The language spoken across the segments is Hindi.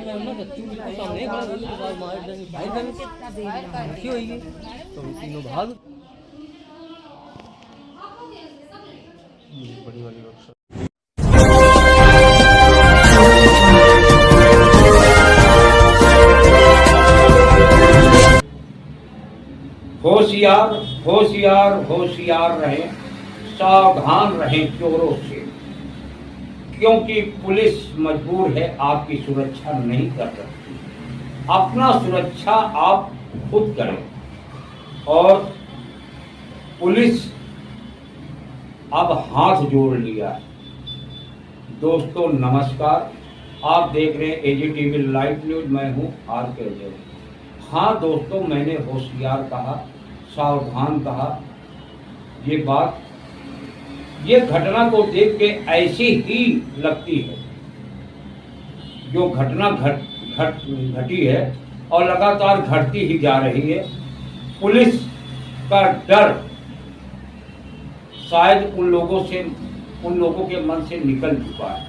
तीनों भाग बड़ी वाली वर्कशॉप। होशियार होशियार होशियार रहें, सावधान रहें चोरों से, क्योंकि पुलिस मजबूर है आपकी सुरक्षा नहीं कर सकती। अपना सुरक्षा आप खुद करें। और पुलिस अब हाथ जोड़ लिया है। दोस्तों नमस्कार, आप देख रहे हैं एजीटीवी लाइव न्यूज। मैं हूं आर.के. जैन। हाँ दोस्तों, मैंने होशियार कहा, सावधान कहा। ये बात, ये घटना को देख के ऐसी ही लगती है। जो घटना घटी है और लगातार घटती ही जा रही है। पुलिस का डर शायद उन लोगों के मन से निकल चुका है।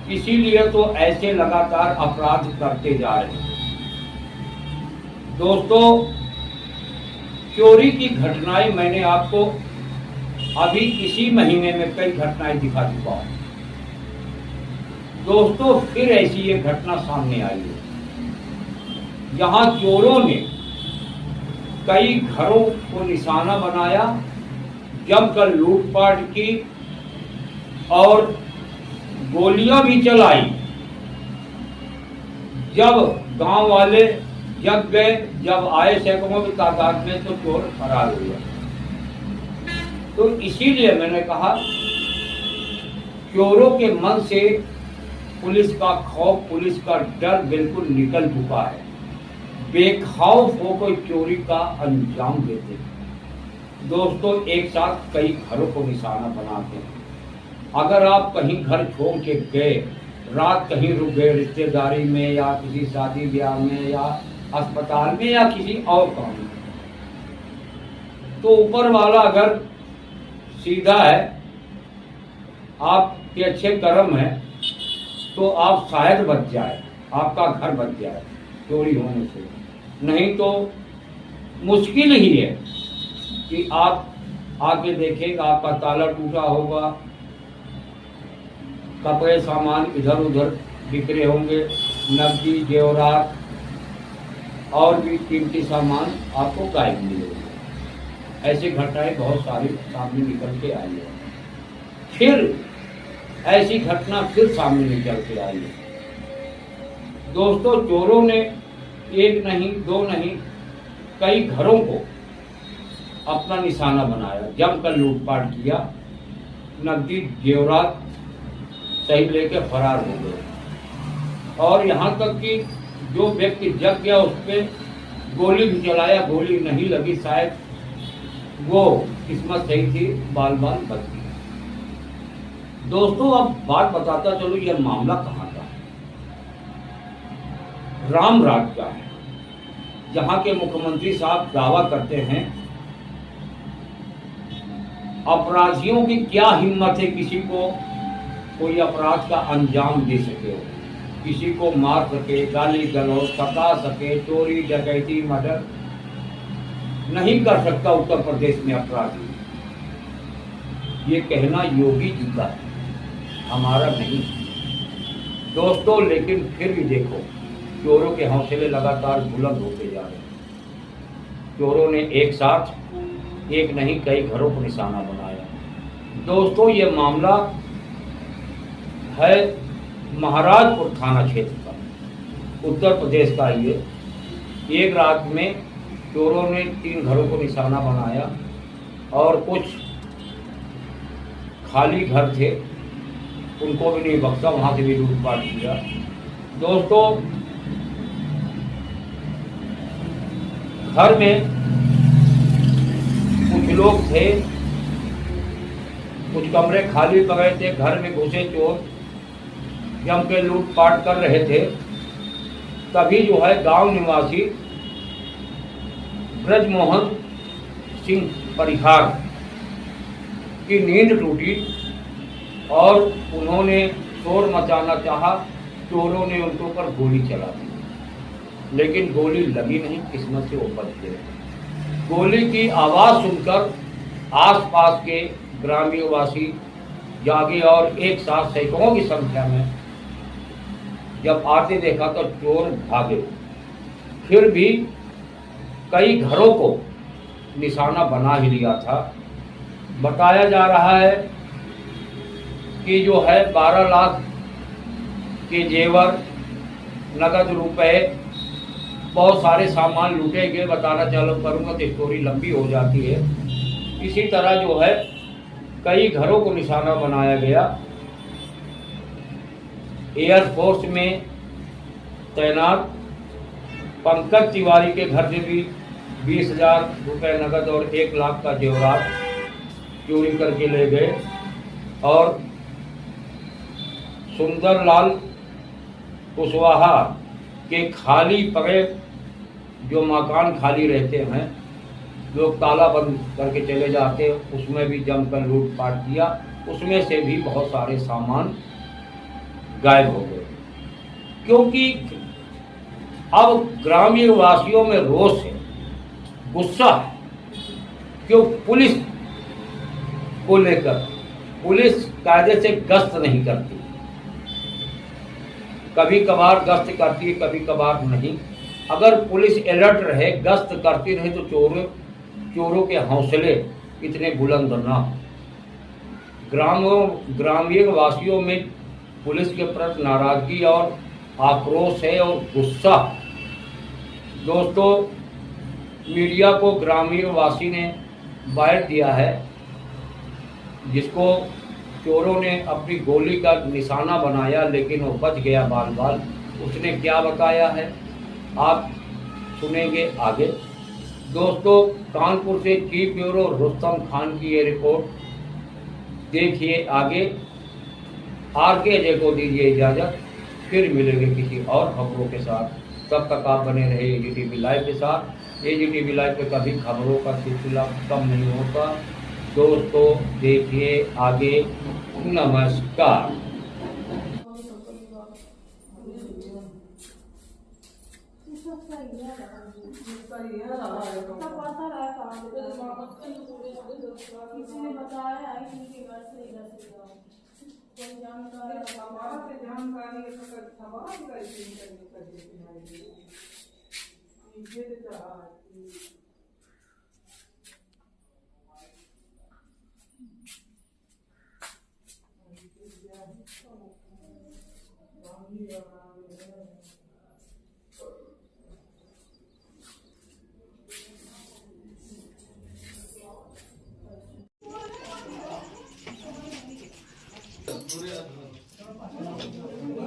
इसीलिए तो ऐसे लगातार अपराध करते जा रहे हैं। दोस्तों, चोरी की घटनाएं मैंने आपको अभी इसी महीने में कई घटनाएं दिखा चुका हूं। दोस्तों, फिर ऐसी ये घटना सामने आई है। यहां चोरों ने कई घरों को निशाना बनाया, जमकर लूटपाट की और गोलियां भी चलाई। जब गांव वाले जग गए, जब आए सैकड़ों की तादाद में, तो चोर फरार हुआ। तो इसीलिए मैंने कहा, चोरों के मन से पुलिस का खौफ, पुलिस का डर बिल्कुल निकल चुका है। बेखौफ होकर चोरी का अंजाम देते हैं। दोस्तों, एक साथ कई घरों को निशाना बनाते हैं। अगर आप कहीं घर छोड़ के गए, रात कहीं रुक गए रिश्तेदारी में या किसी शादी ब्याह में या अस्पताल में या किसी और काम में, तो ऊपर वाला अगर सीधा है, आपके अच्छे कर्म है, तो आप शायद बच जाए, आपका घर बच जाए चोरी होने से। नहीं तो मुश्किल ही है कि आप आके देखेंगे आपका ताला टूटा होगा, कपड़े सामान इधर उधर बिखरे होंगे, नकदी जेवरात और भी कीमती सामान आपको गायब मिलेगा। ऐसी घटनाएं बहुत सारी सामने निकल के आई है। फिर ऐसी घटना फिर सामने निकल के आई है। दोस्तों, चोरों ने एक नहीं, दो नहीं, कई घरों को अपना निशाना बनाया, जमकर लूटपाट किया, नकदी जेवरात सही लेके फरार हो गए। और यहाँ तक कि जो व्यक्ति जग गया उस पर गोली भी चलाया, गोली नहीं लगी, शायद वो किस्मत सही थी, बाल बाल बच गया। दोस्तों, अब बात बताता चलो, यह मामला कहाँ का है। रामराज का है, जहाँ के मुख्यमंत्री साहब दावा करते हैं अपराधियों की क्या हिम्मत है किसी को कोई अपराध का अंजाम दे सके, किसी को मार सके, गाली गलौज सता सके, चोरी डकैती मर्डर नहीं कर सकता उत्तर प्रदेश में अपराधी। ये कहना योगी जी का है, हमारा नहीं। दोस्तों, लेकिन फिर भी देखो, चोरों के हौसले लगातार बुलंद होते जा रहे हैं। चोरों ने एक साथ एक नहीं कई घरों को निशाना बनाया। दोस्तों, ये मामला है महाराजपुर थाना क्षेत्र का, उत्तर प्रदेश का। ये एक रात में चोरों ने 3 घरों को निशाना बनाया और कुछ खाली घर थे उनको भी नहीं बख्शा, वहां से भी लूटपाट किया। दोस्तों, घर में कुछ लोग थे, कुछ कमरे खाली पड़े थे, घर में घुसे चोर जम के लूटपाट कर रहे थे। तभी जो है गांव निवासी ब्रजमोहन सिंह परिहार की नींद टूटी और उन्होंने शोर मचाना चाहा चोरों ने उनके ऊपर गोली चला दी, लेकिन गोली लगी नहीं, किस्मत से वो बच गए। गोली की आवाज़ सुनकर आसपास के ग्रामीणवासी जागे और एक साथ सैकड़ों की संख्या में जब आते देखा तो चोर भागे। फिर भी कई घरों को निशाना बना ही लिया था। बताया जा रहा है कि जो है 12 लाख के जेवर, नगद रुपए, बहुत सारे सामान लूटे गए। बताना चालू करूँगा तो स्टोरी लंबी हो जाती है। इसी तरह जो है कई घरों को निशाना बनाया गया। एयरफोर्स में तैनात पंकज तिवारी के घर से भी 20,000 रुपये नगद और 1 लाख का जेवरात चोरी करके ले गए। और सुंदरलाल कुशवाहा के खाली पड़े जो मकान खाली रहते हैं, लोग ताला बंद करके चले जाते हैं, उसमें भी जमकर लूटपाट किया। उसमें से भी बहुत सारे सामान गायब हो गए, क्योंकि अब ग्रामीण वासियों में रोष है, गुस्सा है। क्यों पुलिस को लेकर, पुलिस कायदे से गश्त नहीं करती, कभी कभार गश्त करती है, कभी कभार नहीं। अगर पुलिस अलर्ट रहे, गश्त करती रहे, तो चोरों के हौसले इतने बुलंद ना हो। ग्रामीण वासियों में पुलिस के प्रति नाराजगी और आक्रोश है और गुस्सा। दोस्तों, मीडिया को ग्रामीण वासी ने बाइट दिया है, जिसको चोरों ने अपनी गोली का निशाना बनाया, लेकिन वो बच गया बाल बाल। उसने क्या बताया है आप सुनेंगे आगे। दोस्तों, कानपुर से चीफ ब्यूरो रुस्तम खान की ये रिपोर्ट देखिए आगे। आर.के. अजय को दीजिए इजाज़त, फिर मिलेंगे किसी और खबरों के साथ। तब तक आप बने रहे AGTV लाइव के साथ। AGTV लाइव पे कभी खबरों का सिलसिला कम नहीं होता। दोस्तों, देखिए आगे। नमस्कार। किसी ने बताया आई थी कि घर से इधर से जाओ, कोई जानकारी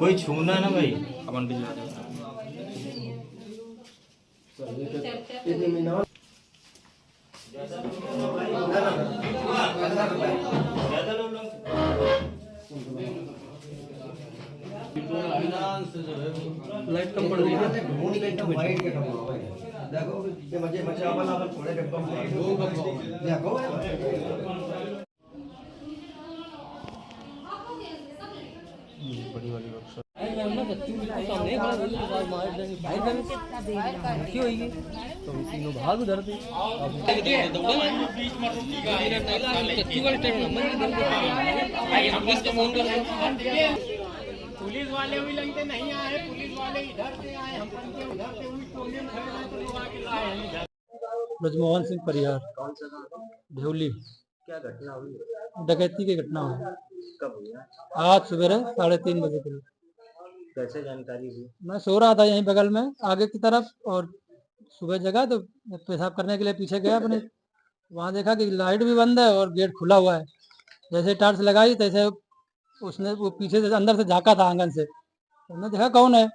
कोई छूना ना भाई। अपन भी लाइट कम पड़ रही है। देखो ये मजे मजे अपन थोड़े डब्बा देखो बड़ी वाली वर्कशॉप क्यों होगी तो तीनों भाग उधर थे। पुलिस वाले भी लगते नहीं आए, पुलिस वाले इधर से आए, हम उधर से हुई कोने में खड़े तो लोग आके लाए। ब्रजमोहन सिंह परिहार ढेवली। क्या घटना हुई? डकैती की घटना हुई। कब हुई? आज सवेरे 3:30 बजे करीब। कैसे जानकारी हुई? मैं सो रहा था यहीं बगल में आगे की तरफ, और सुबह जगा तो पेशाब करने के लिए पीछे गया अपने। वहाँ देखा कि लाइट भी बंद है और गेट खुला हुआ है। जैसे टार्च लगाई तैसे उसने वो पीछे से अंदर से झाँका था आंगन से। हमने देखा कौन है।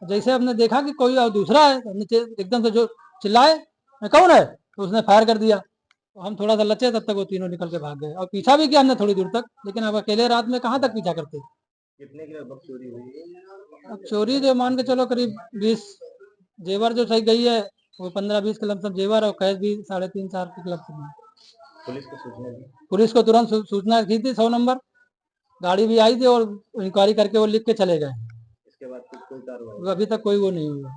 जैसे हमने देखा कि कोई और दूसरा है, हमने एकदम से जो चिल्लाए कौन है, तो उसने फायर कर दिया। तो हम थोड़ा सा लचे, तब तक वो तीनों निकल के भाग गए। और पीछा भी किया हमने थोड़ी दूर तक, लेकिन अब अकेले रात में कहाँ तक पीछा करते। कितने की लगभग चोरी हुई? अब चोरी जो मान के चलो करीब 20 जेवर जो सही गई है, वो 15-20 के लमसम जेवर और कैश भी 3.5-4 के लमसम। पुलिस को सूचना दी? पुलिस को तुरंत सूचना की थी। 100 नंबर गाड़ी भी आई थी और इंक्वायरी करके वो लिख के चले गए। उसके बाद फिर कोई कार्रवाई? अभी तक कोई वो नहीं हुआ।